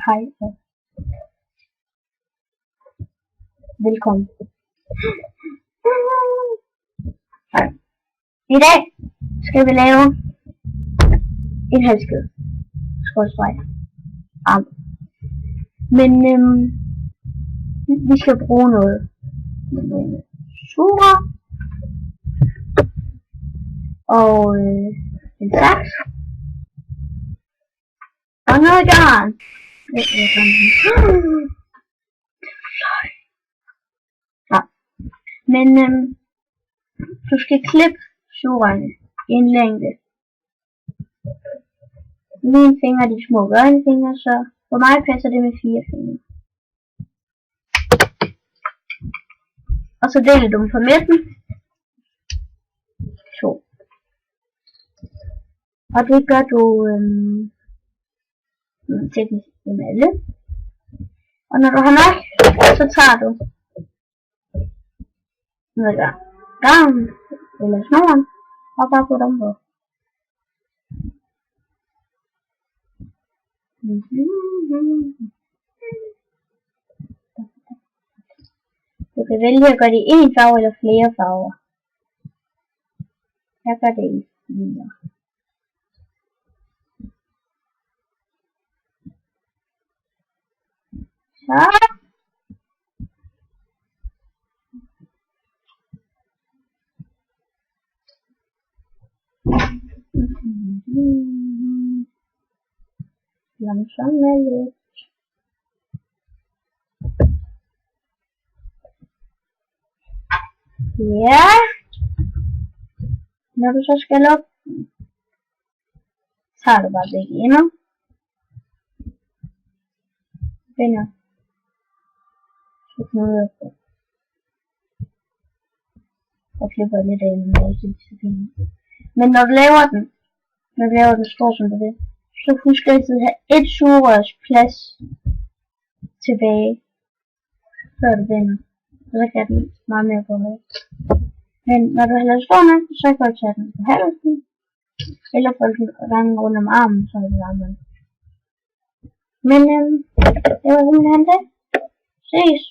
Hej og velkommen. I dag skal vi lave en halskæde. Arm. Men vi skal bruge noget sugerør og en saks og noget garn. Ja. Men du skal klippe sugerørene i en længde. Mine fingre er de små børnefingre, så for mig passer det med 4 fingre. Og så deler du dem på midten. 2. Og det gør du teknisk med alle. Og når du har nok, så tager du noget garn eller snoren og bare putter dem på. Du kan vælge at gøre det i en farve eller flere farver. Jeg gør det i 4. Så. Langsomt lidt. Ja. Når du så skal op, tager du bare begge ender. Binder. Så knuder på. Og klipper lidt af den måde, så fint. Men når du laver den stor som du vil, så husk altid at have et sugerørs plads tilbage, før du binder. Så kan den meget mere på højt. Men når du har lavet stor nok, så kan du tage den på halsen, eller få den gangen rundt om armen, så er det varmt. Men det var simpelthen det. Ses!